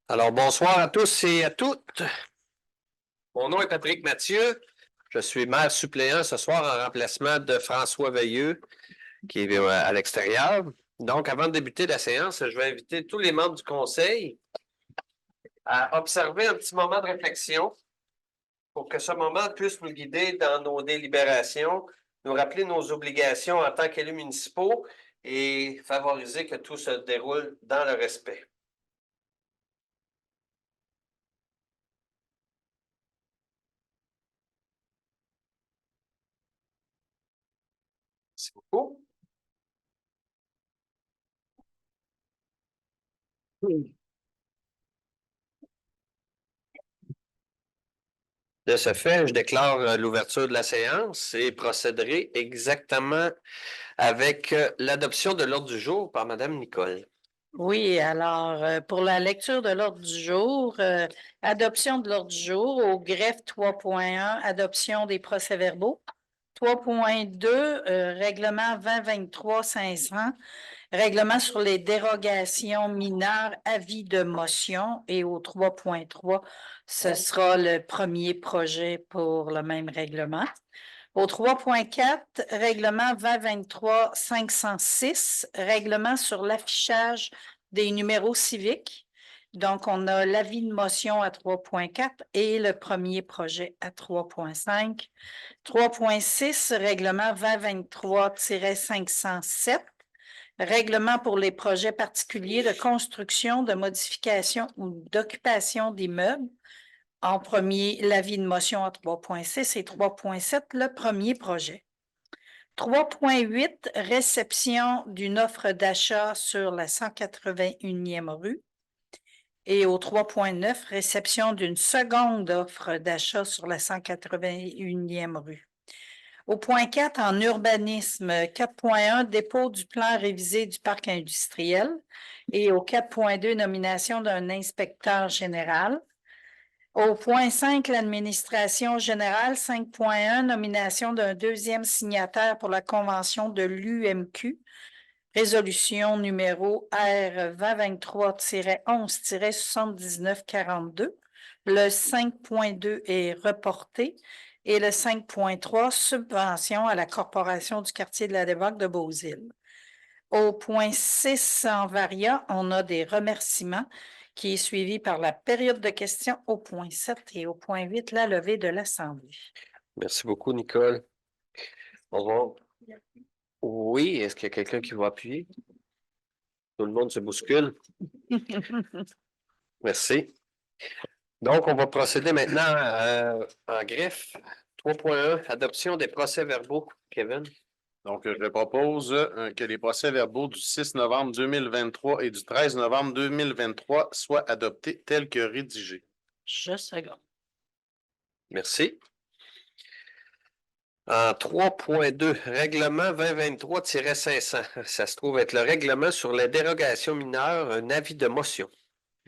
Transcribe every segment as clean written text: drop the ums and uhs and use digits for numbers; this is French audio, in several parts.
Alors, bonsoir à tous et à toutes. Mon nom est Patrick Mathieu. Je suis maire suppléant ce soir en remplacement de François Veilleux, qui est à l'extérieur. Donc, avant de débuter la séance, je vais inviter tous les membres du conseil à observer un petit moment de réflexion pour que ce moment puisse nous guider dans nos délibérations, nous rappeler nos obligations en tant qu'élus municipaux et favoriser que tout se déroule dans le respect. Merci beaucoup. De ce fait, je déclare l'ouverture de la séance et procéderai exactement avec l'adoption de l'ordre du jour par Madame Nicole. Oui, alors pour la lecture de l'ordre du jour, adoption de l'ordre du jour au greffe 3.1, adoption des procès-verbaux. 3.2, règlement 2023-500, règlement sur les dérogations mineures, avis de motion. Et au 3.3, ce sera le premier projet pour le même règlement. Au 3.4, règlement 2023-506, règlement sur l'affichage des numéros civiques. Donc, on a l'avis de motion à 3.4 et le premier projet à 3.5. 3.6, règlement 2023-507, règlement pour les projets particuliers de construction, de modification ou d'occupation d'immeubles. En premier, l'avis de motion à 3.6 et 3.7, le premier projet. 3.8, réception d'une offre d'achat sur la 181e rue. Et au 3.9, réception d'une seconde offre d'achat sur la 181e rue. Au point 4, en urbanisme, 4.1, dépôt du plan révisé du parc industriel. Et au 4.2, nomination d'un inspecteur général. Au point 5, l'administration générale, 5.1, nomination d'un deuxième signataire pour la convention de l'UMQ, résolution numéro R 2023-11-7942. Le 5.2 est reporté et le 5.3, subvention à la Corporation du quartier de la Dévoque de Beauzile. Au point 6, en varia, on a des remerciements qui est suivi par la période de questions au point 7 et au point 8, la levée de l'Assemblée. Merci beaucoup, Nicole. Au revoir. Oui, est-ce qu'il y a quelqu'un qui va appuyer? Tout le monde se bouscule. Merci. Donc, on va procéder maintenant en greffe. 3.1, adoption des procès-verbaux. Kevin? Donc, je propose que les procès-verbaux du 6 novembre 2023 et du 13 novembre 2023 soient adoptés tels que rédigés. Je seconde. Merci. En 3.2, règlement 2023-500. Ça se trouve être le règlement sur les dérogations mineures, un avis de motion.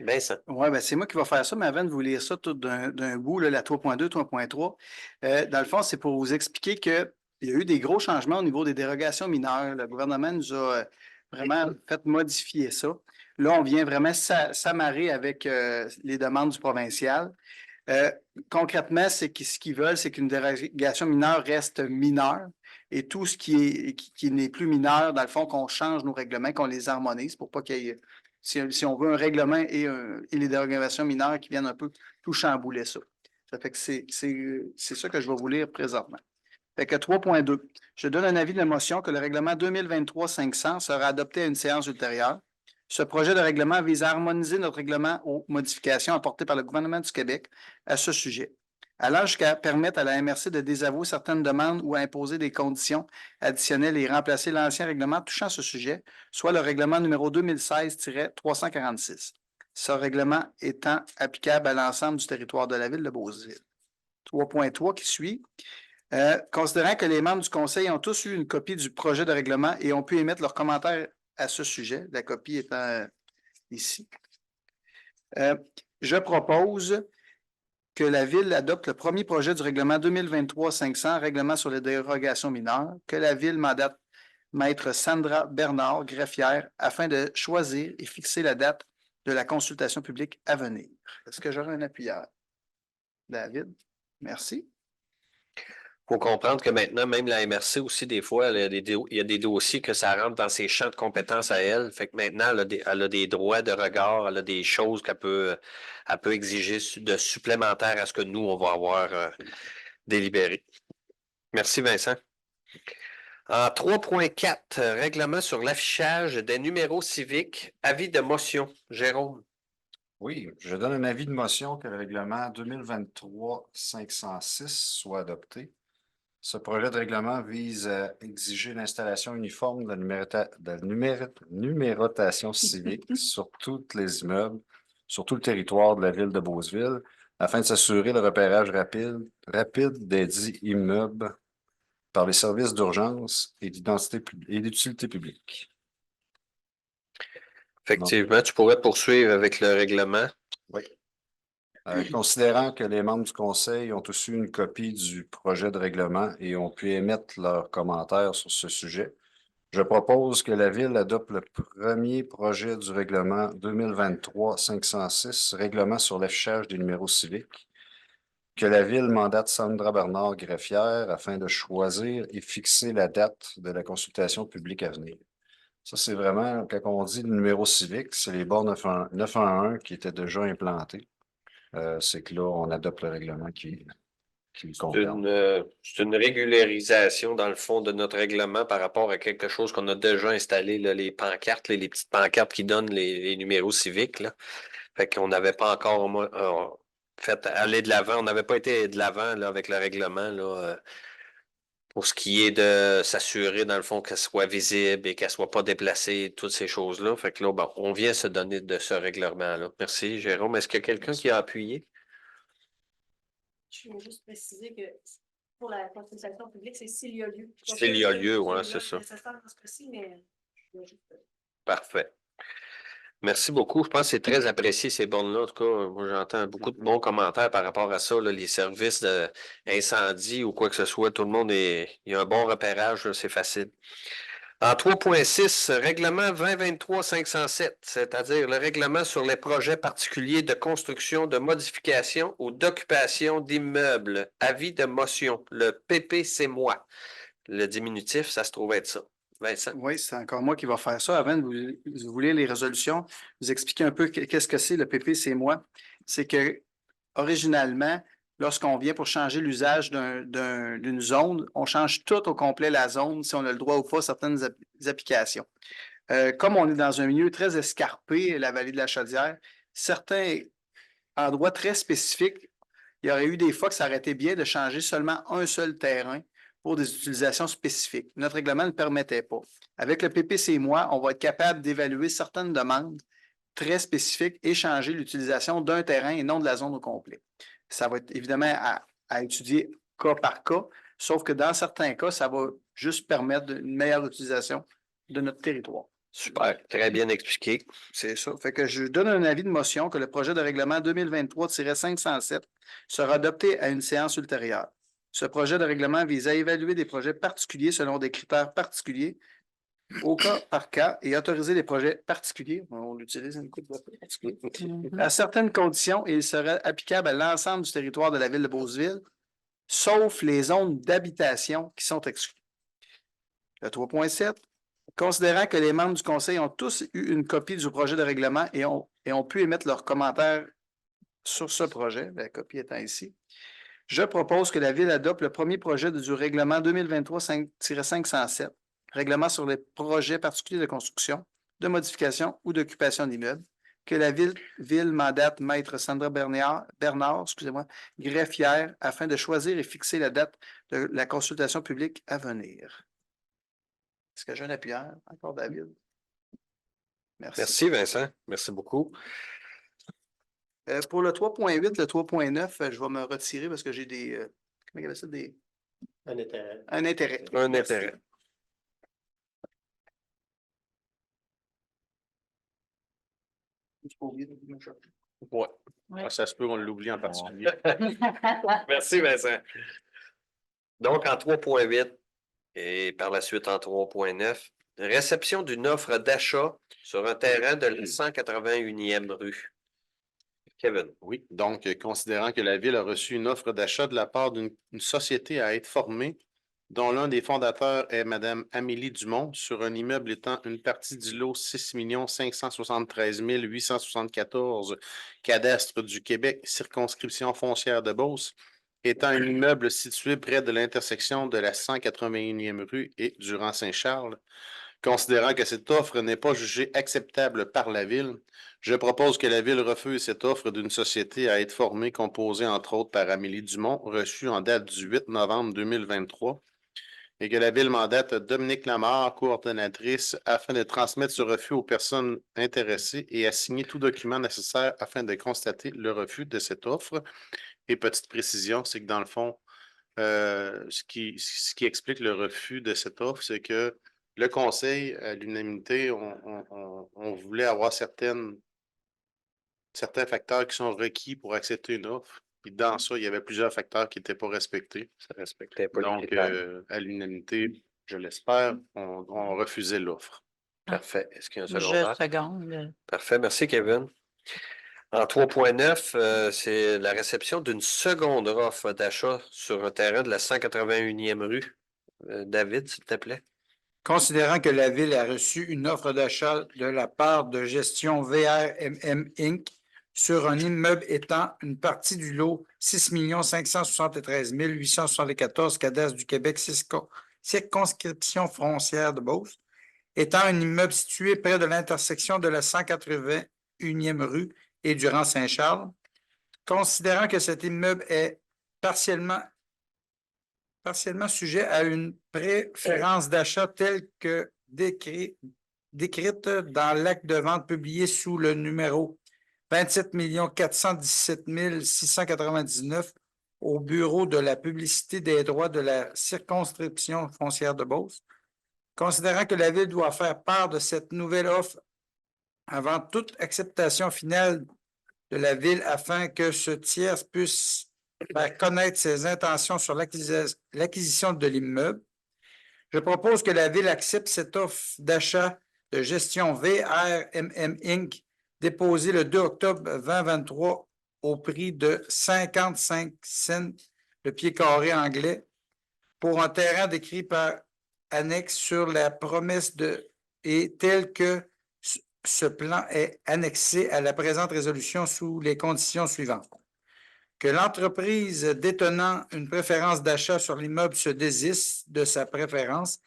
Vincent. Oui, ben c'est moi qui vais faire ça, mais avant de vous lire ça tout d'un bout, là, la 3.2, 3.3, dans le fond, c'est pour vous expliquer qu'il y a eu des gros changements au niveau des dérogations mineures. Le gouvernement nous a vraiment fait modifier ça. Là, on vient vraiment s'amarrer avec les demandes du provincial. Concrètement, ce qu'ils veulent, c'est qu'une dérogation mineure reste mineure et tout ce qui n'est plus mineur, dans le fond, qu'on change nos règlements, qu'on les harmonise pour pas qu'il y ait, si on veut un règlement et les dérogations mineures qui viennent un peu tout chambouler ça. Ça fait que c'est ça que je vais vous lire présentement. Fait que 3.2. Je donne un avis de motion que le règlement 2023-500 sera adopté à une séance ultérieure. Ce projet de règlement vise à harmoniser notre règlement aux modifications apportées par le gouvernement du Québec à ce sujet, allant jusqu'à permettre à la MRC de désavouer certaines demandes ou à imposer des conditions additionnelles et remplacer l'ancien règlement touchant ce sujet, soit le règlement numéro 2016-346. Ce règlement étant applicable à l'ensemble du territoire de la ville de Beauzile. 3.3 qui suit. Considérant que les membres du Conseil ont tous eu une copie du projet de règlement et ont pu émettre leurs commentaires à ce sujet, la copie étant ici, je propose que la Ville adopte le premier projet du règlement 2023-500, règlement sur les dérogations mineures, que la Ville mandate Maître Sandra Bernard, greffière, afin de choisir et fixer la date de la consultation publique à venir. Est-ce que j'aurai un appuyeur? David, merci. Il faut comprendre que maintenant, même la MRC aussi, des fois, il y a des dossiers que ça rentre dans ses champs de compétences à elle. Fait que maintenant, elle a des droits de regard, elle a des choses elle peut exiger de supplémentaires à ce que nous, on va avoir délibéré. Merci, Vincent. En 3.4, règlement sur l'affichage des numéros civiques, avis de motion. Jérôme. Oui, je donne un avis de motion que le règlement 2023-506 soit adopté. Ce projet de règlement vise à exiger l'installation uniforme de la numérotation civique sur tous les immeubles, sur tout le territoire de la ville de Beauceville, afin de s'assurer le repérage rapide des dits immeubles par les services d'urgence et d'utilité publique. Effectivement, tu pourrais poursuivre avec le règlement. Oui. Considérant que les membres du conseil ont tous eu une copie du projet de règlement et ont pu émettre leurs commentaires sur ce sujet, je propose que la Ville adopte le premier projet du règlement 2023-506, règlement sur l'affichage des numéros civiques, que la Ville mandate Sandra Bernard greffière afin de choisir et fixer la date de la consultation publique à venir. Ça, c'est vraiment, quand on dit le numéro civique, c'est les bornes 911 qui étaient déjà implantés. C'est que là, on adopte le règlement qui le concerne. C'est une régularisation, dans le fond, de notre règlement par rapport à quelque chose qu'on a déjà installé, là, les pancartes, les petites pancartes qui donnent les numéros civiques. Là. Fait qu'on n'avait pas encore fait aller de l'avant. On n'avait pas été de l'avant là, avec le règlement là, pour ce qui est de s'assurer, dans le fond, qu'elle soit visible et qu'elle ne soit pas déplacée, toutes ces choses-là. Fait que là, bon, on vient se donner de ce règlement-là. Merci, Jérôme. Est-ce qu'il y a quelqu'un qui a appuyé? Je veux juste préciser que pour la consultation publique, c'est s'il y a lieu. S'il y a lieu, oui, c'est ça. Parfait. Merci beaucoup. Je pense que c'est très apprécié, ces bornes-là. En tout cas, moi, j'entends beaucoup de bons commentaires par rapport à ça. Là, les services d'incendie ou quoi que ce soit, tout le monde il y a un bon repérage, là, c'est facile. En 3.6, règlement 2023-507, c'est-à-dire le règlement sur les projets particuliers de construction, de modification ou d'occupation d'immeubles. Avis de motion. Le PP-c'est-moi. Le diminutif, ça se trouve être ça. Vincent. Oui, c'est encore moi qui va faire ça. Avant de vous voulez les résolutions, vous expliquer un peu qu'est-ce que c'est le PP-c'est-moi. C'est que, originalement, lorsqu'on vient pour changer l'usage d'une zone, on change tout au complet la zone, si on a le droit ou pas, certaines applications. Comme on est dans un milieu très escarpé, la vallée de la Chaudière, certains endroits très spécifiques, il y aurait eu des fois que ça aurait été bien de changer seulement un seul terrain pour des utilisations spécifiques. Notre règlement ne le permettait pas. Avec le PP-c'est-moi, on va être capable d'évaluer certaines demandes très spécifiques et changer l'utilisation d'un terrain et non de la zone au complet. Ça va être évidemment à étudier cas par cas, sauf que dans certains cas, ça va juste permettre une meilleure utilisation de notre territoire. Super, très bien expliqué. C'est ça. Fait que je donne un avis de motion que le projet de règlement 2023-507 sera adopté à une séance ultérieure. Ce projet de règlement vise à évaluer des projets particuliers selon des critères particuliers au cas par cas et autoriser des projets particuliers, on l'utilise une coupe de particulier, à certaines conditions et il serait applicable à l'ensemble du territoire de la ville de Beauceville, sauf les zones d'habitation qui sont exclues. Le 3.7, considérant que les membres du conseil ont tous eu une copie du projet de règlement et ont pu émettre leurs commentaires sur ce projet, la copie étant ici, je propose que la Ville adopte le premier projet du règlement 2023-507, règlement sur les projets particuliers de construction, de modification ou d'occupation d'immeubles, que la Ville mandate Maître Sandra Bernard, greffière, afin de choisir et fixer la date de la consultation publique à venir. Est-ce que j'ai un appuyeur? Encore David. Merci. Merci, Vincent. Merci beaucoup. Pour le 3.8, le 3.9, je vais me retirer parce que j'ai des... comment il y avait ça? Un intérêt. Un intérêt. Un Merci. intérêt. Ouais. Ah, ça se peut, on l'oublie en particulier. Merci, Vincent. Donc, en 3.8 et par la suite en 3.9, Réception d'une offre d'achat sur un terrain de la 181e rue. Kevin. Oui, donc, considérant que la Ville a reçu une offre d'achat de la part une société à être formée, dont l'un des fondateurs est Mme Amélie Dumont, sur un immeuble étant une partie du lot 6 573 874 cadastre du Québec, circonscription foncière de Beauce, étant un immeuble situé près de l'intersection de la 181e rue et du rang Saint-Charles. Considérant que cette offre n'est pas jugée acceptable par la Ville, je propose que la Ville refuse cette offre d'une société à être formée composée entre autres par Amélie Dumont, reçue en date du 8 novembre 2023, et que la Ville mandate Dominique Lamarre, coordonnatrice, afin de transmettre ce refus aux personnes intéressées et à signer tout document nécessaire afin de constater le refus de cette offre. Et petite précision, c'est que dans le fond, ce qui explique le refus de cette offre, c'est que le Conseil, à l'unanimité, on voulait avoir certains facteurs qui sont requis pour accepter une offre. Puis dans ça, il y avait plusieurs facteurs qui n'étaient pas respectés. Ça respectait pas les Donc, critères. à l'unanimité, je l'espère, on refusait l'offre. Parfait. Est-ce qu'il y a un Je secondaire? seconde. Parfait. Merci, Kevin. En 3.9, c'est la réception d'une seconde offre d'achat sur un terrain de la 181e rue. David, s'il te plaît. Considérant que la Ville a reçu une offre d'achat de la part de Gestion VRMM Inc. sur un immeuble étant une partie du lot 6 573 874 cadastre du Québec, circonscription foncière de Beauce, étant un immeuble situé près de l'intersection de la 181e rue et du rang Saint-Charles, considérant que cet immeuble est partiellement sujet à une préférence d'achat telle que décrite dans l'acte de vente publié sous le numéro 27 417 699 au Bureau de la publicité des droits de la circonscription foncière de Beauce, considérant que la Ville doit faire part de cette nouvelle offre avant toute acceptation finale de la Ville afin que ce tiers puisse faire connaître ses intentions sur l'acquisition de l'immeuble. Je propose que la Ville accepte cette offre d'achat de gestion VRMM Inc. déposée le 2 octobre 2023 au prix de 55 cents le pied carré anglais pour un terrain décrit par annexe sur la promesse et tel que ce plan est annexé à la présente résolution sous les conditions suivantes. Que l'entreprise détenant une préférence d'achat sur l'immeuble se désiste de sa préférence,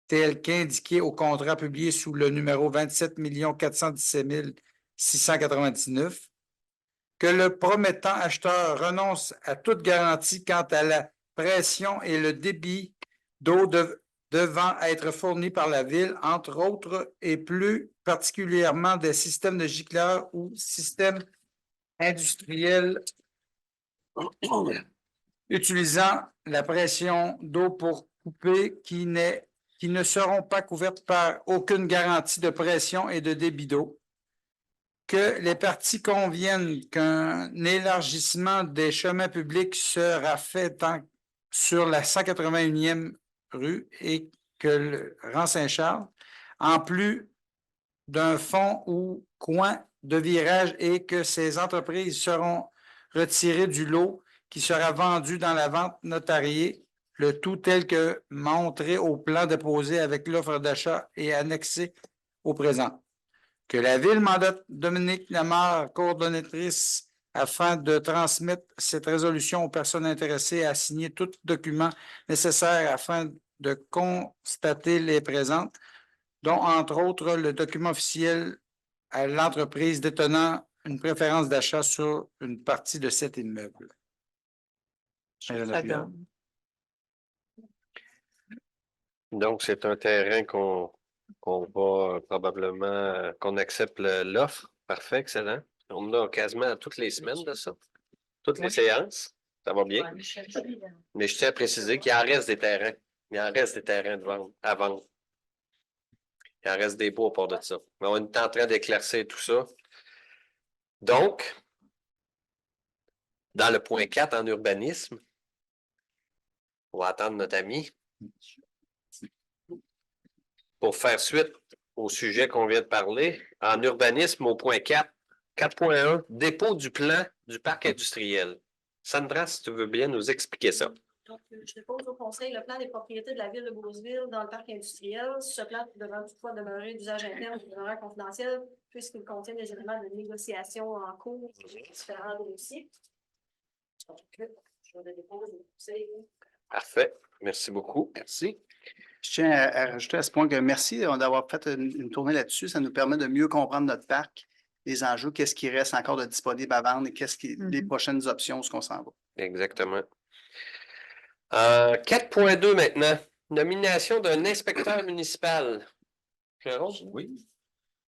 telle qu'indiquée au contrat publié sous le numéro 27 417 699, que le promettant acheteur renonce à toute garantie quant à la pression et le débit d'eau devant être fournis par la Ville, entre autres, et plus particulièrement des systèmes de gicleurs ou systèmes industriels utilisant la pression d'eau pour couper qui ne seront pas couvertes par aucune garantie de pression et de débit d'eau, que les parties conviennent qu'un élargissement des chemins publics sera fait sur la 181e rue et que le rang Saint-Charles, en plus d'un fond ou coin de virage et que ces entreprises seront retirées du lot qui sera vendu dans la vente notariée, le tout tel que montré au plan déposé avec l'offre d'achat et annexé au présent. Que la Ville mandate Dominique Lamarre, coordonnatrice, afin de transmettre cette résolution aux personnes intéressées à signer tout document nécessaire afin de constater les présentes, dont entre autres le document officiel à l'entreprise détenant une préférence d'achat sur une partie de cet immeuble. Donc, c'est un terrain qu'on va probablement, qu'on accepte l'offre. Parfait, excellent. On a quasiment toutes les semaines de ça. Toutes les séances. Ça va bien. Mais je tiens à préciser qu'il en reste des terrains. Il en reste des terrains à vendre. Il en reste des beaux au part de ça. Mais on est en train d'éclaircir tout ça. Donc, dans le point 4 en urbanisme, on va attendre notre ami. pour faire suite au sujet qu'on vient de parler, en urbanisme au point 4, 4.1, dépôt du plan du parc industriel. Sandra, si tu veux bien nous expliquer ça. Donc, je dépose au Conseil le plan des propriétés de la ville de Beauceville dans le parc industriel. Ce plan devra toutefois demeurer d'usage interne et demeurera confidentiel puisqu'il contient des éléments de négociation en cours sur différents dossiers. Donc, je le dépose au Conseil. Parfait. Merci beaucoup. Merci. Je tiens à rajouter à ce point que merci d'avoir fait une tournée là-dessus. Ça nous permet de mieux comprendre notre parc, les enjeux, qu'est-ce qui reste encore de disponible à vendre et qu'est-ce qui les prochaines options, où ce qu'on s'en va. Exactement. 4.2 maintenant. Nomination d'un inspecteur municipal. Jérôme? Oui.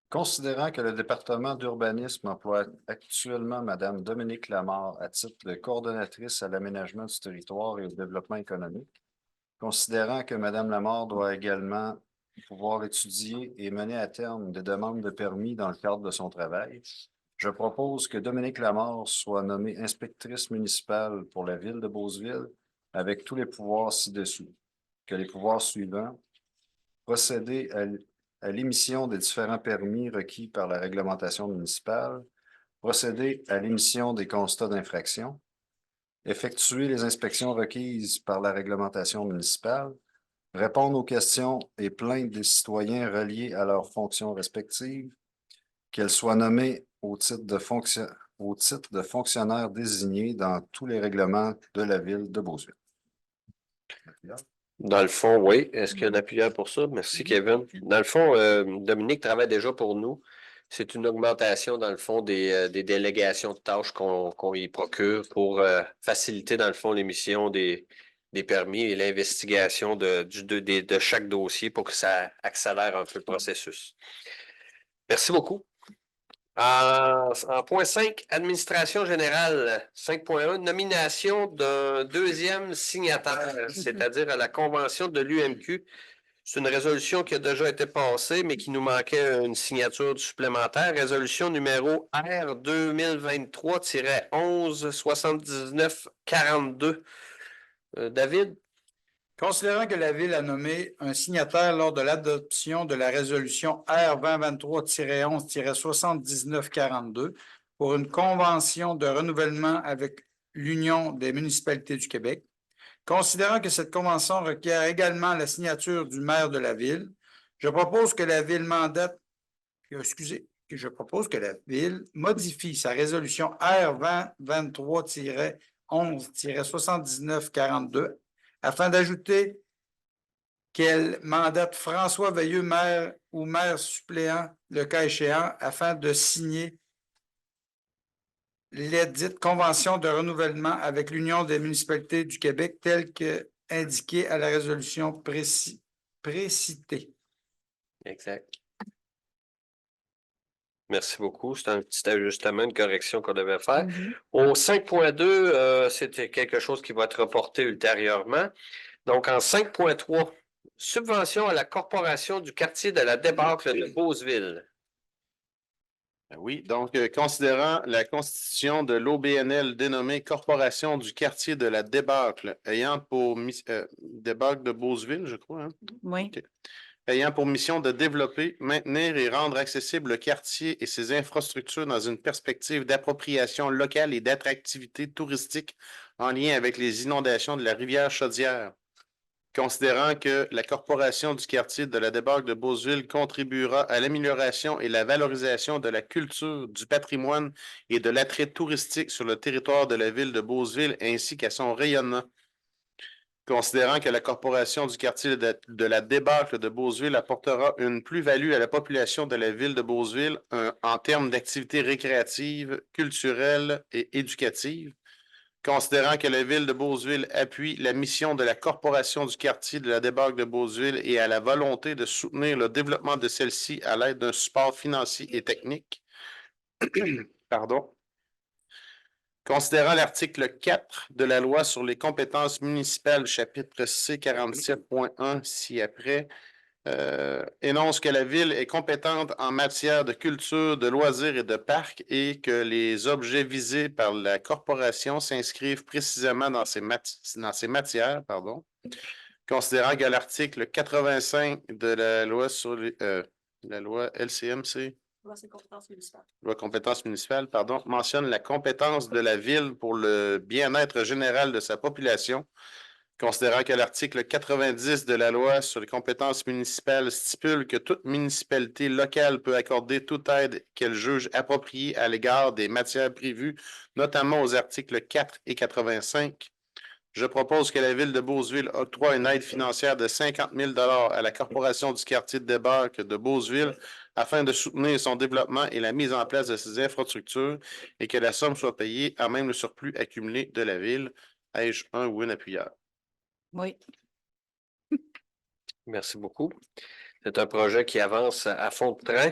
Considérant que le département d'urbanisme emploie actuellement Mme Dominique Lamarre à titre de coordonnatrice à l'aménagement du territoire et au développement économique, considérant que Mme Lamarre doit également pouvoir étudier et mener à terme des demandes de permis dans le cadre de son travail, je propose que Dominique Lamarre soit nommée inspectrice municipale pour la ville de Beauceville avec tous les pouvoirs ci-dessous, que les pouvoirs suivants: procéder à l'émission des différents permis requis par la réglementation municipale, procéder à l'émission des constats d'infraction, effectuer les inspections requises par la réglementation municipale, répondre aux questions et plaintes des citoyens reliées à leurs fonctions respectives, qu'elles soient nommées au titre de fonctionnaire désigné dans tous les règlements de la ville de Beauceville. Dans le fond, oui. Est-ce qu'il y a un appuyeur pour ça? Merci, Kevin. Dans le fond, Dominique travaille déjà pour nous. C'est une augmentation, dans le fond, des délégations de tâches qu'on y procure pour faciliter, dans le fond, l'émission des permis et l'investigation de chaque dossier pour que ça accélère un peu le processus. Merci beaucoup. En point 5, administration générale, 5.1, nomination d'un deuxième signataire, c'est-à-dire à la convention de l'UMQ. C'est une résolution qui a déjà été passée, mais qui nous manquait une signature supplémentaire. Résolution numéro R 2023-11-79-42. David? Considérant que la Ville a nommé un signataire lors de l'adoption de la résolution R 2023-11-79-42 pour une convention de renouvellement avec l'Union des municipalités du Québec, considérant que cette convention requiert également la signature du maire de la Ville, je propose que la Ville modifie sa résolution R 2023-11-79-42 afin d'ajouter qu'elle mandate François Veilleux, maire ou maire suppléant, le cas échéant, afin de signer lesdites conventions de renouvellement avec l'Union des municipalités du Québec telle qu'indiquée à la résolution précitée. Exact. Merci beaucoup. C'est un petit ajustement, une correction qu'on devait faire. Au 5.2, c'était quelque chose qui va être reporté ultérieurement. Donc, en 5.3, subvention à la corporation du quartier de la débâcle de Beauceville. Oui, donc, considérant la constitution de l'OBNL dénommée Corporation du quartier de la débâcle, ayant pour débâcle de Beauceville, je crois, hein? Oui. Okay. Ayant pour mission de développer, maintenir et rendre accessible le quartier et ses infrastructures dans une perspective d'appropriation locale et d'attractivité touristique en lien avec les inondations de la rivière Chaudière. Considérant que la Corporation du quartier de la débâcle de Beauceville contribuera à l'amélioration et la valorisation de la culture, du patrimoine et de l'attrait touristique sur le territoire de la ville de Beauceville ainsi qu'à son rayonnement. Considérant que la Corporation du quartier de la débâcle de Beauceville apportera une plus-value à la population de la ville de Beauceville en termes d'activités récréatives, culturelles et éducatives. Considérant que la ville de Beauceville appuie la mission de la Corporation du quartier de la débâcle de Beauceville et a la volonté de soutenir le développement de celle-ci à l'aide d'un support financier et technique. Pardon. Considérant l'article 4 de la loi sur les compétences municipales, chapitre C47.1 ci-après, énonce que la ville est compétente en matière de culture, de loisirs et de parcs et que les objets visés par la corporation s'inscrivent précisément dans ces matières. Considérant qu'à l'article 85 de la loi sur la loi LCMC, Loi sur les compétences municipales. loi compétences municipales, pardon, mentionne la compétence de la ville pour le bien-être général de sa population. Considérant que l'article 90 de la loi sur les compétences municipales stipule que toute municipalité locale peut accorder toute aide qu'elle juge appropriée à l'égard des matières prévues, notamment aux articles 4 et 85, je propose que la Ville de Beauceville octroie une aide financière de 50 000 à la Corporation du quartier de débarque de Beauceville afin de soutenir son développement et la mise en place de ses infrastructures et que la somme soit payée à même le surplus accumulé de la Ville. Ai-je un ou une appuyeur? Oui. Merci beaucoup. C'est un projet qui avance à fond de train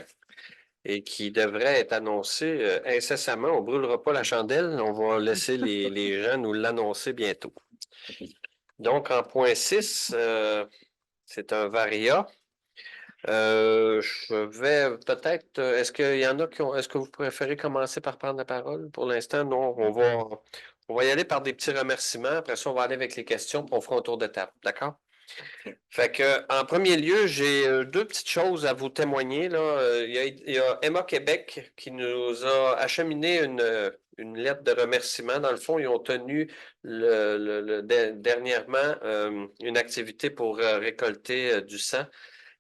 et qui devrait être annoncé incessamment. On ne brûlera pas la chandelle, on va laisser les gens nous l'annoncer bientôt. Donc, en point 6, c'est un varia. Je vais peut-être. Est-ce qu'il y en a qui ont. Est-ce que vous préférez commencer par prendre la parole? Pour l'instant, non. On va y aller par des petits remerciements. Après ça, on va aller avec les questions, puis on fera un tour de table. D'accord? Fait que, en premier lieu, j'ai deux petites choses à vous témoigner. Là. Il y a Emma Québec qui nous a acheminé une lettre de remerciement. Dans le fond, ils ont tenu dernièrement une activité pour récolter du sang.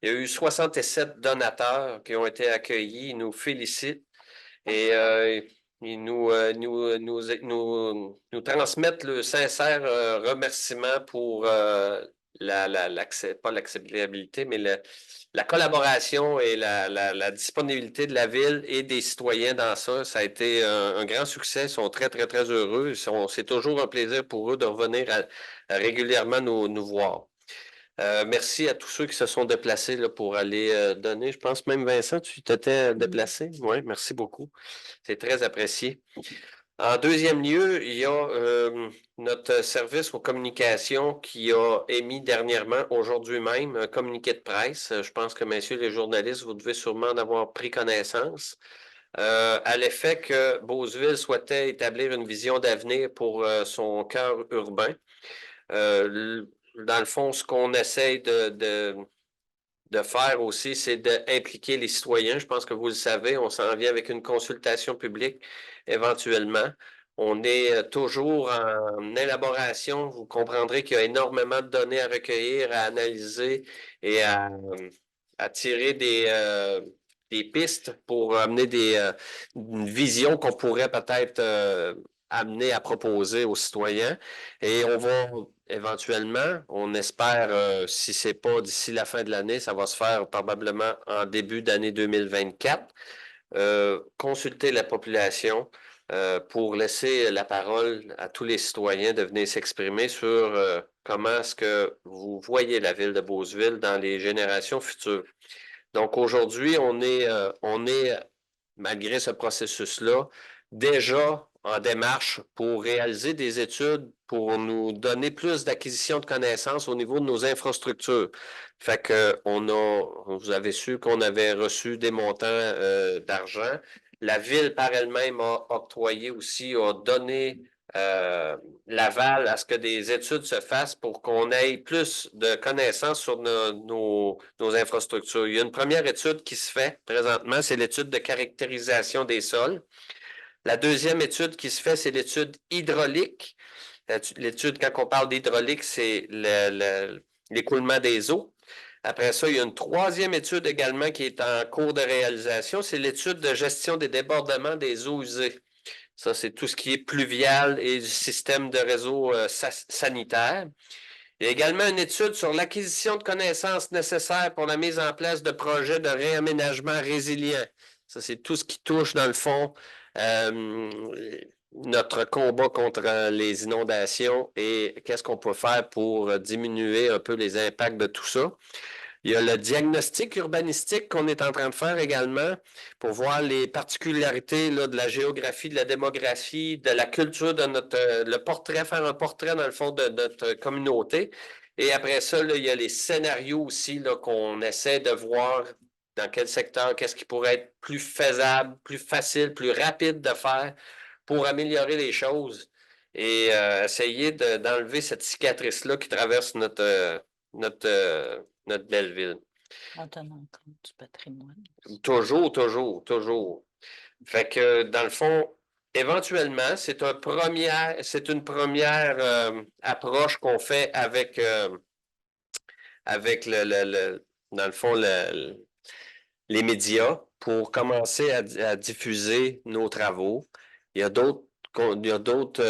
Il y a eu 67 donateurs qui ont été accueillis. Ils nous félicitent et ils nous transmettent le sincère remerciement pour pas l'acceptabilité, mais la collaboration et la disponibilité de la ville et des citoyens dans ça. Ça a été un grand succès. Ils sont très, très, très heureux. C'est toujours un plaisir pour eux de revenir régulièrement nous voir. Merci à tous ceux qui se sont déplacés là, pour aller donner. Je pense même, Vincent, tu t'étais déplacé. Oui, merci beaucoup. C'est très apprécié. En deuxième lieu, il y a notre service aux communications qui a émis dernièrement, aujourd'hui même, un communiqué de presse. Je pense que, messieurs les journalistes, vous devez sûrement en avoir pris connaissance. À l'effet que Beauceville souhaitait établir une vision d'avenir pour son cœur urbain. Dans le fond, ce qu'on essaye de faire aussi, c'est d'impliquer les citoyens. Je pense que vous le savez, on s'en vient avec une consultation publique éventuellement. On est toujours en élaboration. Vous comprendrez qu'il y a énormément de données à recueillir, à analyser et à tirer des pistes pour amener une vision qu'on pourrait peut-être amener à proposer aux citoyens. Et on va éventuellement, on espère, si ce n'est pas d'ici la fin de l'année, ça va se faire probablement en début d'année 2024, consulter la population pour laisser la parole à tous les citoyens de venir s'exprimer sur comment est-ce que vous voyez la ville de Beauceville dans les générations futures. Donc aujourd'hui, on est, malgré ce processus-là, déjà en démarche pour réaliser des études pour nous donner plus d'acquisition de connaissances au niveau de nos infrastructures. Fait que vous avez su qu'on avait reçu des montants d'argent. La ville par elle-même a octroyé aussi, a donné l'aval à ce que des études se fassent pour qu'on ait plus de connaissances sur nos infrastructures. Il y a une première étude qui se fait présentement, c'est l'étude de caractérisation des sols. La deuxième étude qui se fait, c'est l'étude hydraulique. L'étude, quand on parle d'hydraulique, c'est l'écoulement des eaux. Après ça, il y a une troisième étude également qui est en cours de réalisation, c'est l'étude de gestion des débordements des eaux usées. Ça, c'est tout ce qui est pluvial et du système de réseau sanitaire. Il y a également une étude sur l'acquisition de connaissances nécessaires pour la mise en place de projets de réaménagement résilient. Ça, c'est tout ce qui touche, dans le fond, notre combat contre les inondations et qu'est-ce qu'on peut faire pour diminuer un peu les impacts de tout ça. Il y a le diagnostic urbanistique qu'on est en train de faire également pour voir les particularités là, de la géographie, de la démographie, de la culture de le portrait, faire un portrait dans le fond de notre communauté. Et après ça, là, il y a les scénarios aussi là, qu'on essaie de voir dans quel secteur, qu'est-ce qui pourrait être plus faisable, plus facile, plus rapide de faire pour améliorer les choses et essayer d'enlever cette cicatrice-là qui traverse notre belle ville. En tenant compte du patrimoine. Toujours, toujours, toujours. Fait que, dans le fond, éventuellement, c'est une première approche qu'on fait avec dans le fond, les médias pour commencer à diffuser nos travaux. Il y a d'autres, il y a d'autres,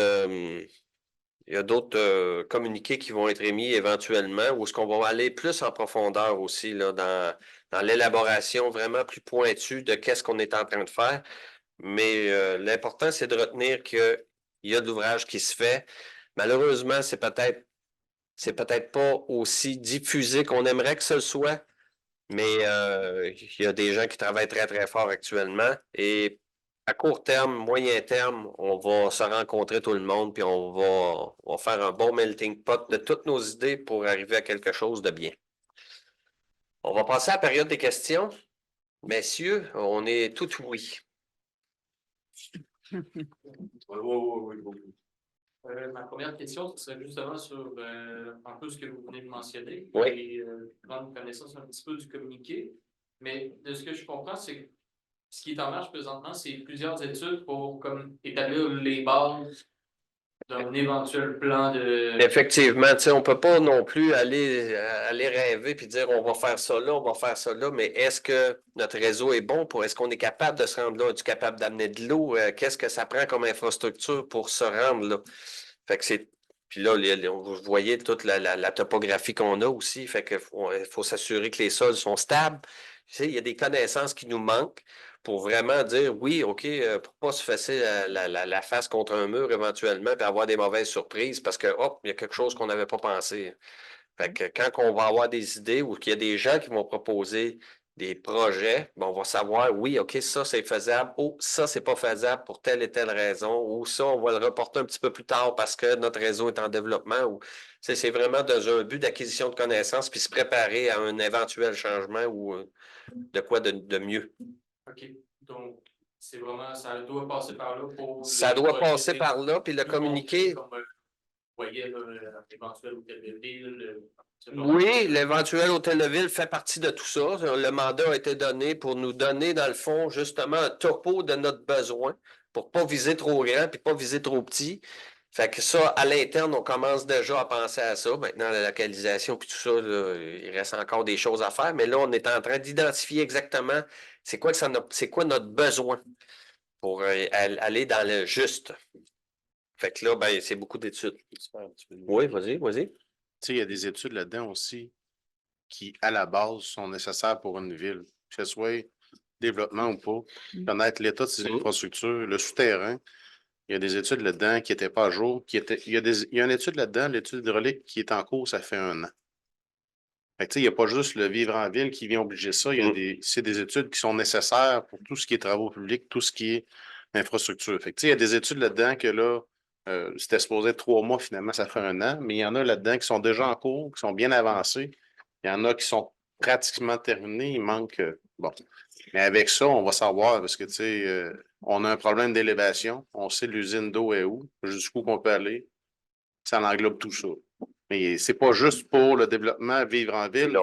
il y a d'autres communiqués qui vont être émis éventuellement, où est-ce qu'on va aller plus en profondeur aussi là, dans l'élaboration vraiment plus pointue de qu'est-ce qu'on est en train de faire. Mais l'important, c'est de retenir qu'il y a de l'ouvrage qui se fait. Malheureusement, c'est peut-être pas aussi diffusé qu'on aimerait que ce soit, mais il y a des gens qui travaillent très, très fort actuellement. Et à court terme, moyen terme, on va se rencontrer tout le monde, puis on va faire un bon melting pot de toutes nos idées pour arriver à quelque chose de bien. On va passer à la période des questions. Messieurs, on est tout oui. Ma première question, ce serait justement sur un peu ce que vous venez de mentionner. Oui. Et prendre connaissance un petit peu du communiqué. Mais de ce que je comprends, c'est que ce qui est en marche présentement, c'est plusieurs études pour comme établir les bases d'un éventuel plan de. Effectivement, tu sais, on peut pas non plus aller rêver puis dire on va faire ça là, on va faire ça là, mais est-ce que notre réseau est bon est-ce qu'on est capable de se rendre là? Es-tu capable d'amener de l'eau? Qu'est-ce que ça prend comme infrastructure pour se rendre là? Fait que c'est. Puis là, vous voyez toute la topographie qu'on a aussi. Fait que faut s'assurer que les sols sont stables. Tu sais, il y a des connaissances qui nous manquent pour vraiment dire oui, OK, pour pas se fesser la face contre un mur éventuellement puis avoir des mauvaises surprises parce que hop, il y a quelque chose qu'on n'avait pas pensé. Fait que quand on va avoir des idées ou qu'il y a des gens qui vont proposer des projets, on va savoir, oui, OK, ça, c'est faisable, ou ça, c'est pas faisable pour telle et telle raison, ou ça, on va le reporter un petit peu plus tard parce que notre réseau est en développement, ou c'est vraiment dans un but d'acquisition de connaissances puis se préparer à un éventuel changement ou de quoi de mieux. OK. Donc, c'est vraiment, ça doit passer par là pour. Ça doit passer par là, puis le communiquer. Comme, voyez, l'éventuel hôtel de ville. Oui, l'éventuel hôtel de ville fait partie de tout ça. Le mandat a été donné pour nous donner, dans le fond, justement, un topo de notre besoin pour ne pas viser trop grand puis pas viser trop petit. Fait que ça, à l'interne, on commence déjà à penser à ça. Maintenant, la localisation puis tout ça, là, il reste encore des choses à faire. Mais là, on est en train d'identifier exactement c'est quoi notre besoin pour aller dans le juste. Fait que là, ben, c'est beaucoup d'études. Oui, vas-y. Tu sais, il y a des études là-dedans aussi qui, à la base, sont nécessaires pour une ville, que ce soit développement ou pas, connaître l'état de ses infrastructures, le souterrain. Il y a des études là-dedans qui n'étaient pas à jour. Il y a une étude là-dedans, l'étude hydraulique, qui est en cours, ça fait 1 an. Fait que, tu sais, il n'y a pas juste le vivre en ville qui vient obliger ça. C'est des études qui sont nécessaires pour tout ce qui est travaux publics, tout ce qui est infrastructure. Fait que, tu sais, il y a des études là-dedans que là, c'était supposé être 3 mois, finalement, ça fait 1 an, mais il y en a là-dedans qui sont déjà en cours, qui sont bien avancés. Il y en a qui sont pratiquement terminés. Il manque. Bon. Mais avec ça, on va savoir, parce que, tu sais, on a un problème d'élévation. On sait l'usine d'eau est où, jusqu'où qu'on peut aller. Ça englobe tout ça. Mais c'est pas juste pour le développement, vivre en ville.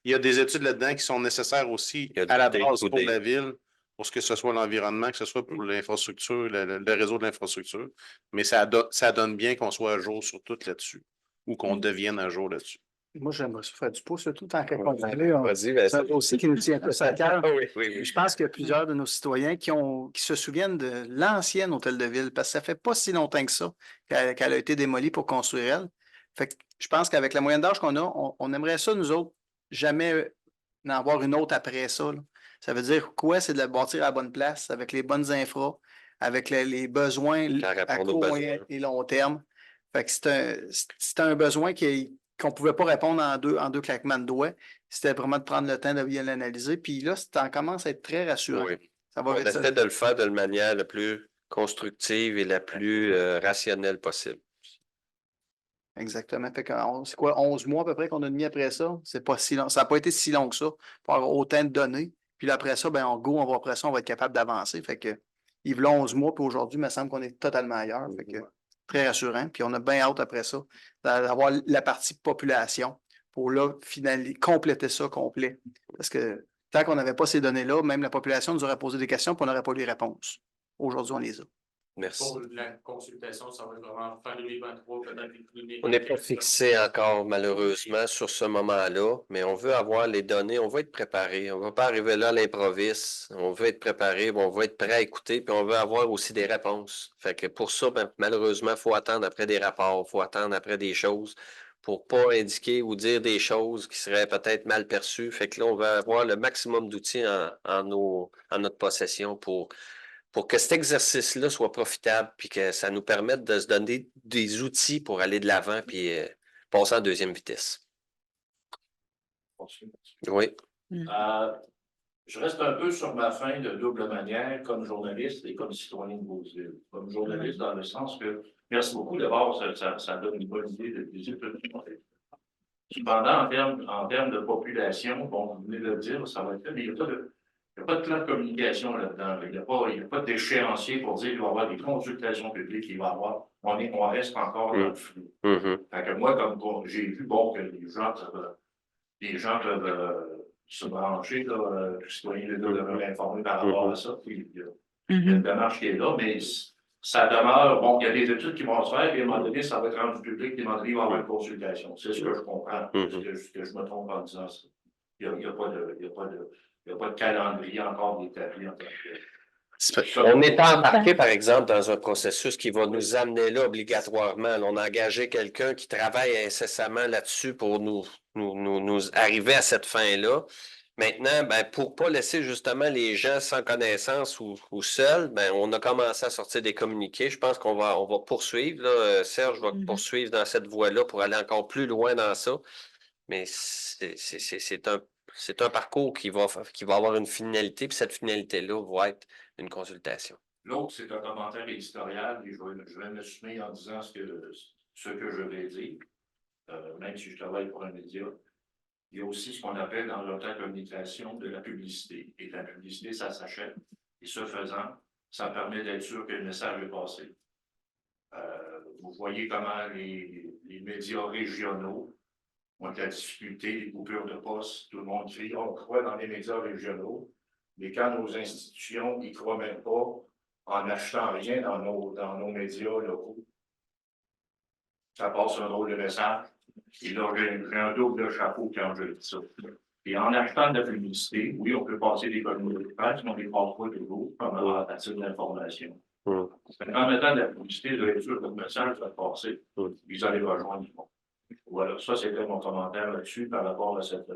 Il y a des études là-dedans qui sont nécessaires aussi à la base pour la ville, pour ce que ce soit l'environnement, que ce soit pour l'infrastructure, le réseau de l'infrastructure. Mais ça donne bien qu'on soit à jour sur tout là-dessus ou qu'on devienne à jour là-dessus. Moi, j'aimerais ça faire du pouce, surtout tant qu'on Vas-y, c'est un dossier qui nous tient un peu à cœur. Oui. Je pense qu'il y a plusieurs de nos citoyens qui se souviennent de l'ancien hôtel de ville, parce que ça fait pas si longtemps que ça qu'elle a été démolie pour construire elle. Fait que je pense qu'avec la moyenne d'âge qu'on a, on aimerait ça, nous autres, jamais en avoir une autre après ça, là. Ça veut dire quoi? C'est de la bâtir à la bonne place, avec les bonnes infras, avec les besoins à court, moyen et long terme. Fait que c'est un besoin qu'on ne pouvait pas répondre en deux claquements de doigts. C'était vraiment de prendre le temps de bien l'analyser. Puis là, ça commence à être très rassurant. Oui. Ça va On essaie de le faire de la manière la plus constructive et la plus rationnelle possible. Exactement. Fait que c'est quoi, 11 mois à peu près qu'on a mis après ça? C'est pas si long. Ça n'a pas été si long que ça pour avoir autant de données. Puis là, après ça, on va après ça, on va être capable d'avancer. Fait que il y a 11 mois, puis aujourd'hui, il me semble qu'on est totalement ailleurs. Fait que très rassurant. Puis on a bien hâte après ça d'avoir la partie population pour là, compléter ça complet. Parce que tant qu'on n'avait pas ces données-là, même la population nous aurait posé des questions et on n'aurait pas eu les réponses. Aujourd'hui, on les a. Merci. Pour la consultation, ça va être vraiment fin 2023, peut-être. On n'est pas fixé encore, malheureusement, sur ce moment-là, mais on veut avoir les données, on veut être préparé. On ne va pas arriver là à l'improviste. On veut être préparé, on veut être prêt à écouter, puis on veut avoir aussi des réponses. Fait que pour ça, ben, malheureusement, il faut attendre après des rapports, il faut attendre après des choses pour pas indiquer ou dire des choses qui seraient peut-être mal perçues. Fait que là, on va avoir le maximum d'outils en notre possession pour que cet exercice-là soit profitable, puis que ça nous permette de se donner des outils pour aller de l'avant, puis passer en deuxième vitesse. Oui. Je reste un peu sur ma faim de double manière, comme journaliste et comme citoyen de Beauceville. Comme journaliste, dans le sens que, merci beaucoup, d'abord, ça donne une bonne idée de visite. Cependant, en termes de population, bon, vous venez de le dire, ça va être fait, mais il n'y a pas de plan de communication là-dedans. Il n'y a pas d'échéancier pour dire qu'il va y avoir des consultations publiques, il va y avoir. On reste encore dans le flou. Fait que moi, comme j'ai vu, bon, que les gens peuvent se brancher, là, les citoyens devraient informer par rapport à ça. Puis, il y a une démarche qui est là, mais ça demeure, bon, il y a des études qui vont se faire, et à un moment donné, ça va être rendu public, et à un moment donné, il va y avoir une consultation. C'est ce que je comprends. Est-ce que je me trompe en disant ça? Il n'y a pas de calendrier encore établi en tant que... On est embarqué, par exemple, dans un processus qui va nous amener là obligatoirement. On a engagé quelqu'un qui travaille incessamment là-dessus pour nous arriver à cette fin-là. Maintenant, ben, pour ne pas laisser justement les gens sans connaissance ou seuls, ben, on a commencé à sortir des communiqués. Je pense qu'on va poursuivre. Là. Serge va poursuivre dans cette voie-là pour aller encore plus loin dans ça. Mais c'est un parcours qui va avoir une finalité, puis cette finalité-là va être une consultation. L'autre, c'est un commentaire éditorial, et je vais m'assumer en disant ce que je vais dire, même si je travaille pour un média. Il y a aussi ce qu'on appelle dans la communication de la publicité. Et la publicité, ça s'achète. Et ce faisant, ça permet d'être sûr que le message est passé. Vous voyez comment les médias régionaux ont la difficulté, les coupures de poste, tout le monde crie, on croit dans les médias régionaux, mais quand nos institutions n'y croient même pas, en n'achetant rien dans nos médias locaux, ça passe un drôle de message. Et là, j'ai un double chapeau quand je dis ça. Et en achetant de la publicité, oui, on peut passer des communiqués de presse, mais on ne les passe pas toujours, comme à titre d'information. En mettant de la publicité, vous êtes sûr que le message va passer. Ils allaient rejoindre du monde. Voilà, ça, c'était mon commentaire là-dessus par rapport à cette...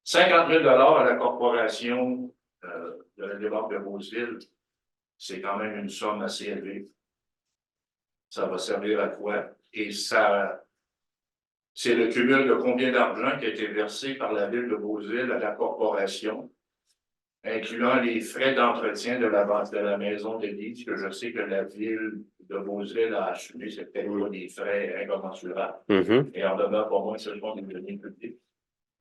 50 000 à la corporation de la démarche de Beauceville, c'est quand même une somme assez élevée. Ça va servir à quoi? Et ça, c'est le cumul de combien d'argent qui a été versé par la ville de Beauceville à la corporation, incluant les frais d'entretien de la maison d'église, que je sais que la ville de Beauceville a assumé, c'est peut-être pas des frais incommensurables. Et en demeure pour moi, ce sont des deniers publics.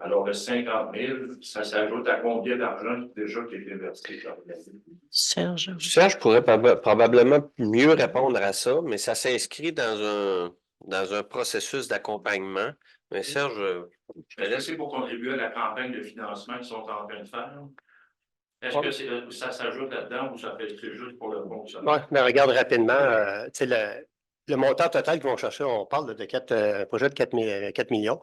Alors, le 50 000, ça s'ajoute à combien d'argent déjà qui a été versé par la ville? Serge pourrait probablement mieux répondre à ça, mais ça s'inscrit dans un processus d'accompagnement. Mais Serge... Je vais laisser pour contribuer à la campagne de financement qu'ils sont en train de faire. Est-ce que ça s'ajoute là-dedans ou ça fait juste pour le fonctionnement? Oui, mais regarde rapidement, le montant total qu'ils vont chercher, on parle de un projet de 4 millions.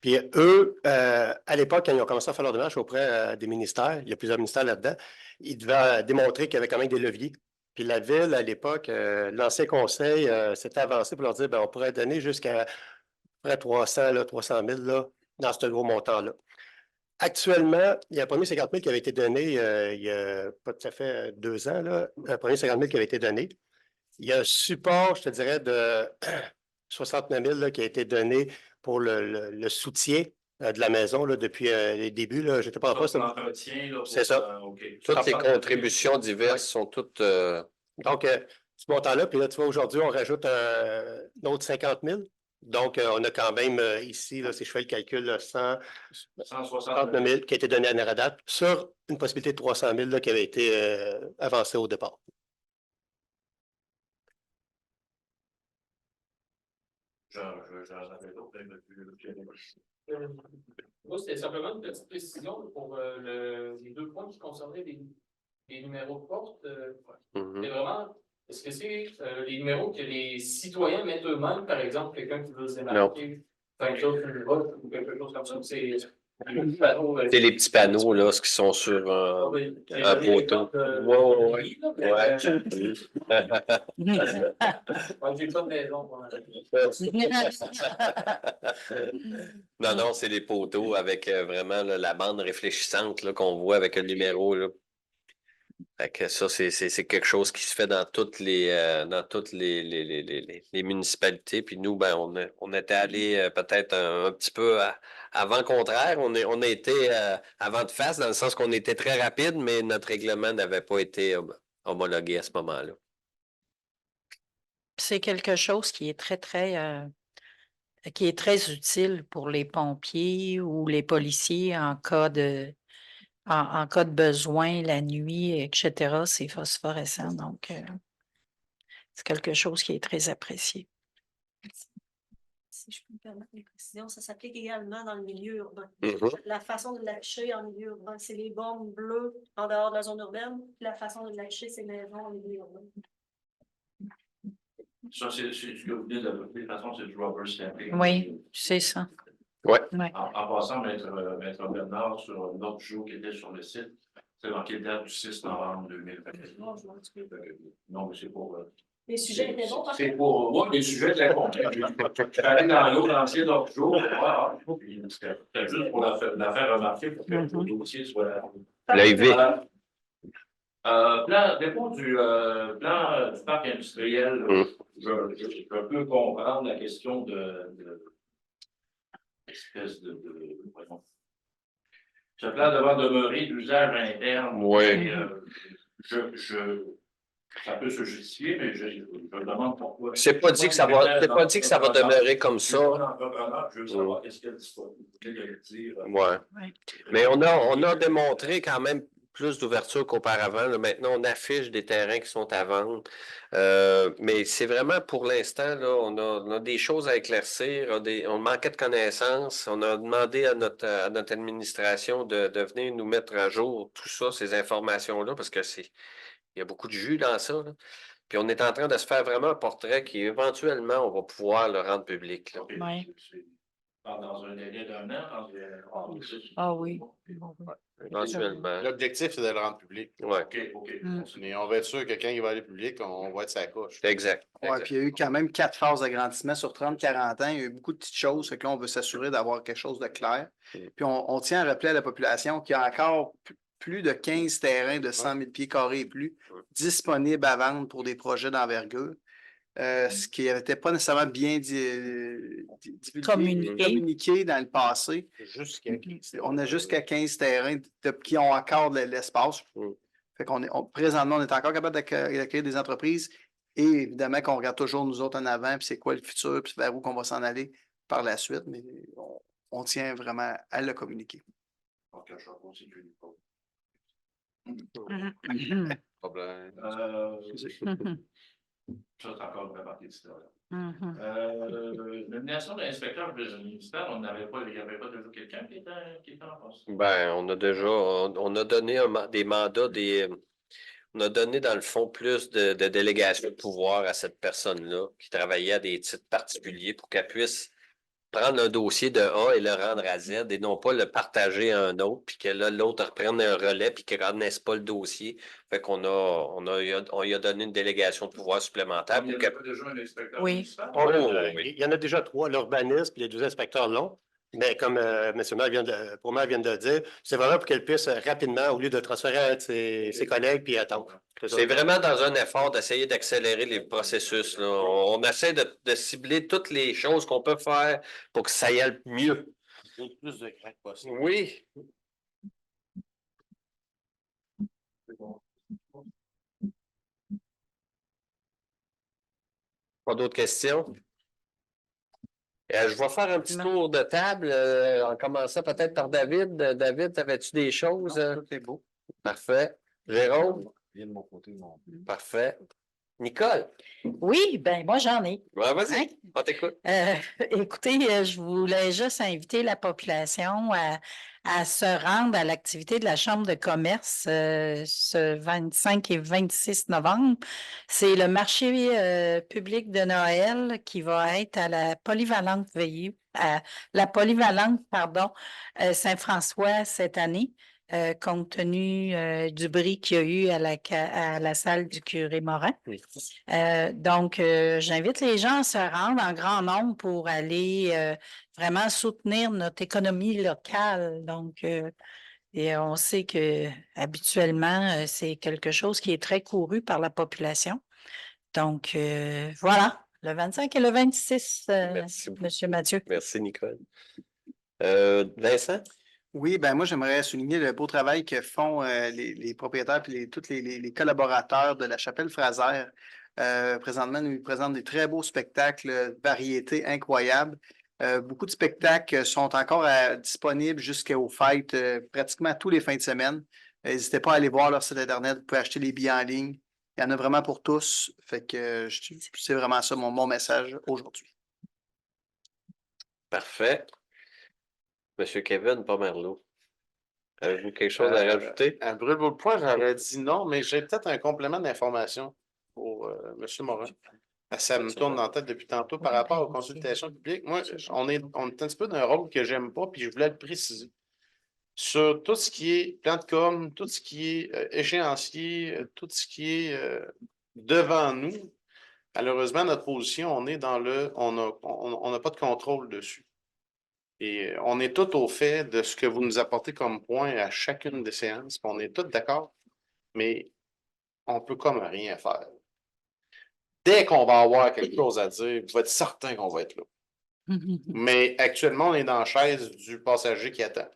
Puis eux, à l'époque, quand ils ont commencé à faire leur démarche auprès des ministères, il y a plusieurs ministères là-dedans, ils devaient démontrer qu'il y avait quand même des leviers. Puis la ville, à l'époque, l'ancien conseil s'était avancé pour leur dire, on pourrait donner jusqu'à près 300 000 là, dans ce gros montant-là. Actuellement, il y a un premier 50 000 qui avait été donné il y a pas tout à fait 2 ans, là, un premier 50 000 qui avait été donné. Il y a un support, je te dirais, de 69 000 là, qui a été donné pour le soutien de la maison là, depuis les débuts. Je n'étais pas en poste. C'est ça. Toutes les contributions diverses sont toutes... Donc, ce montant-là, puis là, tu vois, aujourd'hui, on rajoute un autre 50 000. Donc, on a quand même ici, là, si je fais le calcul, 169 000 qui a été donné à Naradat sur une possibilité de 300 000 là, qui avait été avancée au départ. J'en avais d'autres, mais Moi, c'était simplement une petite précision pour les 2 points qui concernaient les numéros de porte. Mhm. C'est vraiment, est-ce que c'est les numéros que les citoyens mettent eux-mêmes, par exemple, quelqu'un qui veut se démarquer, faire quelque chose une vote ou quelque chose comme ça, ou c'est les petits panneaux, C'est les petits panneaux, là, ce qui sont sur un poteau. Ouais. J'ai pas de maison. Moi. Non, c'est les poteaux avec vraiment là, la bande réfléchissante là, qu'on voit avec le numéro. Là. Fait que ça, c'est quelque chose qui se fait dans toutes les municipalités. Puis nous, ben, on était allé peut-être un petit peu avant contraire. On a été avant de face, dans le sens qu'on était très rapide, mais notre règlement n'avait pas été homologué à ce moment-là. C'est quelque chose qui est qui est très utile pour les pompiers ou les policiers en cas en cas de besoin la nuit, etc. C'est phosphorescent, donc c'est quelque chose qui est très apprécié. Si je peux me permettre une précision, ça s'applique également dans le milieu urbain. Mhm. La façon de l'afficher en milieu urbain, c'est les bombes bleues en dehors de la zone urbaine. La façon de l'afficher, c'est maison en milieu urbain. ça, c'est ce que vous venez de toute façon, c'est du rubber stamping. Oui, c'est ça. Ouais. Ouais. En passant, Maître Bernard, sur l'autre jour qui était sur le site, c'est marqué date du 6 novembre 2021. Non, je m'en excuse. Non, mais c'est pour. Les sujets étaient bons, C'est pour moi, les sujets étaient bons. Je suis allé dans l'eau l'ancien l'autre jour. C'était juste pour la faire remarquer pour que le dossier soit. L'AIV. Dépôt du plan du parc industriel, je peux comprendre la question de espèce voyons. Ce plan devant demeurer d'usage interne. Oui. Ça peut se justifier, mais je me demande pourquoi. C'est pas dit que ça va demeurer comme ça. Je veux savoir qu'est-ce qu'il y a de dire. Ouais. Mais on a démontré quand même plus d'ouverture qu'auparavant. Là. Maintenant, on affiche des terrains qui sont à vendre. Mais c'est vraiment pour l'instant, là, on a des choses à éclaircir. On manquait de connaissances. On a demandé à notre administration de venir nous mettre à jour tout ça, ces informations-là, parce que il y a beaucoup de jus dans ça. Là. Puis on est en train de se faire vraiment un portrait qui, éventuellement, on va pouvoir le rendre public. Là. Okay. Ouais. Dans un délai d'1 an, Ah oui. Éventuellement. L'objectif, c'est de le rendre public. Ouais. OK. Mais on va être sûr que quand il va aller public, on va être sa coche. Exact. Ouais, puis il y a eu quand même 4 phases d'agrandissement sur 30-40 ans. Il y a eu beaucoup de petites choses. Fait que là, on veut s'assurer d'avoir quelque chose de clair. Puis on tient à rappeler à la population qu'il y a encore plus de 15 terrains de 100 000 pieds carrés et plus disponibles à vendre pour des projets d'envergure. Ce qui n'était pas nécessairement bien communiqué dans le passé. On a jusqu'à 15 terrains qui ont encore de l'espace. Fait présentement, on est encore capable d'accueillir des entreprises et évidemment qu'on regarde toujours nous autres en avant, puis c'est quoi le futur, puis vers où qu'on va s'en aller par la suite, mais on tient vraiment à le communiquer. Problème. Ça, c'est encore une partie de l'histoire. Nomination d'inspecteur du ministère, il n'y avait pas déjà quelqu'un qui était en poste? Ben, on a donné des mandats, on a donné dans le fond plus de délégation de pouvoir à cette personne-là qui travaillait à des titres particuliers pour qu'elle puisse prendre un dossier de A et le rendre à Z et non pas le partager à un autre, puis que là, l'autre reprenne un relais puis qu'il ne connaisse pas le dossier. Fait qu'on lui a donné une délégation de pouvoir supplémentaire. Il y avait déjà un inspecteur municipal? Oui. Il y en a déjà 3, l'urbanisme et les 2 inspecteurs longs. Mais comme M. Maire vient de le dire, c'est vraiment pour qu'elle puisse rapidement, au lieu de transférer à ses collègues puis attendre. C'est vraiment dans un effort d'essayer d'accélérer les processus. Là. On essaie de cibler toutes les choses qu'on peut faire pour que ça y aille mieux. Plus de crack possible. Oui. Pas d'autres questions? Je vais faire un petit tour de table en commençant peut-être par David. David, avais-tu des choses? Tout est beau. Parfait. Jérôme? Bien de mon côté, non. Parfait. Nicole, Oui, ben moi j'en ai. ouais, vas-y, Hein? on t'écoute. Écoutez, je voulais juste inviter la population à se rendre à l'activité de la Chambre de commerce ce 25 et 26 novembre. C'est le marché public de Noël qui va être à la polyvalente à la polyvalente, pardon, Saint-François cette année. Compte tenu du bris qu'il y a eu à la salle du curé Morin. Oui. Donc, j'invite les gens à se rendre en grand nombre pour aller vraiment soutenir notre économie locale. Donc, et on sait que habituellement, c'est quelque chose qui est très couru par la population. Donc, voilà, le 25 et le 26, Merci beaucoup. Monsieur Mathieu. Merci, Nicole. Vincent? Oui, ben moi, j'aimerais souligner le beau travail que font les propriétaires et tous les collaborateurs de la Chapelle Fraser. Présentement, nous présentent des très beaux spectacles, variétés incroyables. Beaucoup de spectacles sont encore disponibles jusqu'aux fêtes, pratiquement tous les fins de semaine. N'hésitez pas à aller voir leur site Internet. Vous pouvez acheter les billets en ligne. Il y en a vraiment pour tous. Fait que c'est vraiment ça mon message aujourd'hui. Parfait. Monsieur Kevin Pomerleau, avez-vous quelque chose à rajouter? À brûle de point, j'aurais dit non, mais j'ai peut-être un complément d'information pour M. Morin. Ça me tourne dans la tête depuis tantôt par rapport aux consultations publiques. Moi, on est un petit peu d'un rôle que j'aime pas, puis je voulais le préciser. Sur tout ce qui est plan de com, tout ce qui est échéancier, tout ce qui est devant nous, malheureusement, notre position, on est dans on n'a pas de contrôle dessus. Et on est tous au fait de ce que vous nous apportez comme point à chacune des séances. On est tous d'accord, mais on peut comme rien faire. Dès qu'on va avoir quelque chose à dire, vous êtes certain qu'on va être là. Mais actuellement, on est dans la chaise du passager qui attend.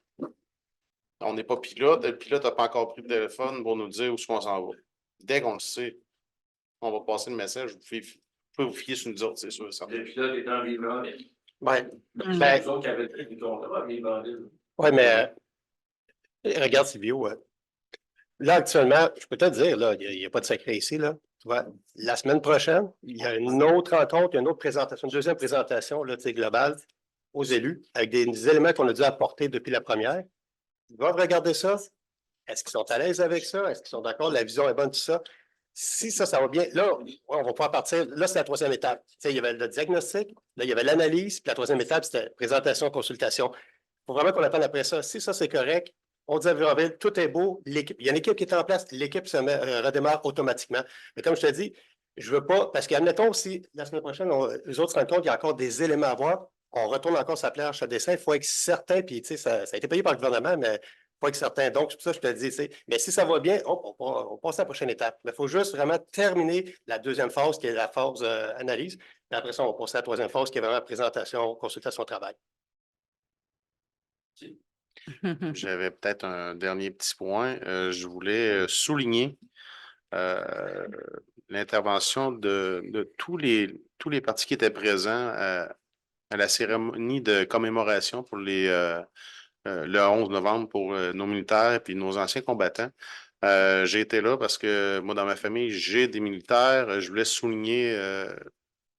On n'est pas pilote. Le pilote n'a pas encore pris le téléphone pour nous dire où est-ce qu'on s'en va. Dès qu'on le sait, on va passer le message. Vous pouvez vous fier sur nous autres, c'est sûr. Le pilote est en vivant. Ouais. C'est Ben, nous autres qui avaient pris du contrat, mais ouais, mais regarde, Sylvio, là, actuellement, je peux te dire, là, il n'y a pas de secret ici, là. Tu vois, la semaine prochaine, il y a une autre rencontre, une autre présentation, une deuxième présentation, là, tu sais, globale aux élus, avec des éléments qu'on a dû apporter depuis la première. Ils doivent regarder ça. Est-ce qu'ils sont à l'aise avec ça? Est-ce qu'ils sont d'accord? La vision est bonne, tout ça. Si ça va bien, là, on va pouvoir partir. Là, c'est la troisième étape. Tu sais, il y avait le diagnostic, là, il y avait l'analyse, puis la troisième étape, c'était présentation, consultation. Il faut vraiment qu'on attende après ça. Si ça, c'est correct, on dit à Véronville, tout est beau, il y a une équipe qui est en place, l'équipe redémarre automatiquement. Mais comme je te dis, je ne veux pas, parce qu'admettons aussi, la semaine prochaine, les autres se rendent compte qu'il y a encore des éléments à voir. On retourne encore sa planche à dessin. Il faut être certain, puis tu sais, ça a été payé par le gouvernement, mais il faut être certain. Donc, c'est pour ça que je te dis, tu sais, mais si ça va bien, on passe à la prochaine étape. Mais il faut juste vraiment terminer la deuxième phase, qui est la phase analyse. Puis après ça, on va passer à la troisième phase, qui est vraiment présentation, consultation, travail. J'avais peut-être un dernier petit point. Je voulais souligner l'intervention de tous les partis qui étaient présents à la cérémonie de commémoration pour le 11 novembre pour nos militaires et nos anciens combattants. J'ai été là parce que moi, dans ma famille, j'ai des militaires. Je voulais souligner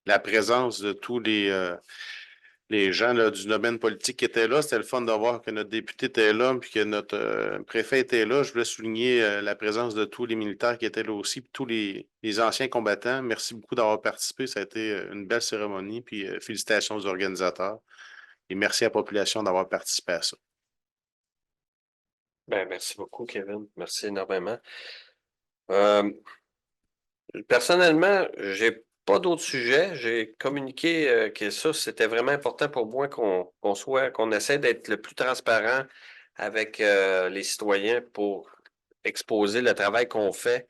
la présence de tous les gens là, du domaine politique qui étaient là. C'était le fun de voir que notre député était là puis que notre préfet était là. Je voulais souligner la présence de tous les militaires qui étaient là aussi, puis tous les anciens combattants. Merci beaucoup d'avoir participé. Ça a été une belle cérémonie. Puis félicitations aux organisateurs. Et merci à la population d'avoir participé à ça. Ben, merci beaucoup, Kevin. Merci énormément. Personnellement, j'ai pas d'autres sujets. J'ai communiqué que ça, c'était vraiment important pour moi qu'on essaie d'être le plus transparent avec les citoyens pour exposer le travail qu'on fait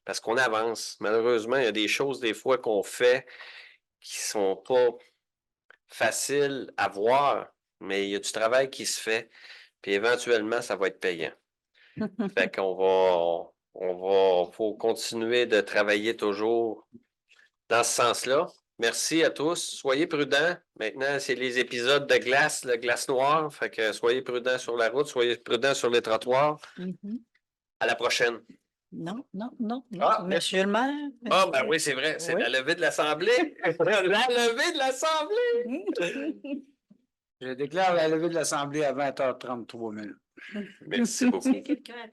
parce qu'on avance. Malheureusement, il y a des choses des fois qu'on fait qui sont pas faciles à voir, mais il y a du travail qui se fait, puis éventuellement, ça va être payant. Fait qu'on faut continuer de travailler toujours dans ce sens-là. Merci à tous. Soyez prudents. Maintenant, c'est les épisodes de glace, la glace noire. Fait que soyez prudents sur la route, soyez prudents sur les trottoirs. À la prochaine. Non, non, non, non. Ah, Monsieur le maire? Ah, ben oui, c'est vrai, c'est Oui. la levée de l'Assemblée. La levée de l'Assemblée. Je déclare la levée de l'Assemblée à 20h33 minutes. Merci beaucoup. Est-ce que quelqu'un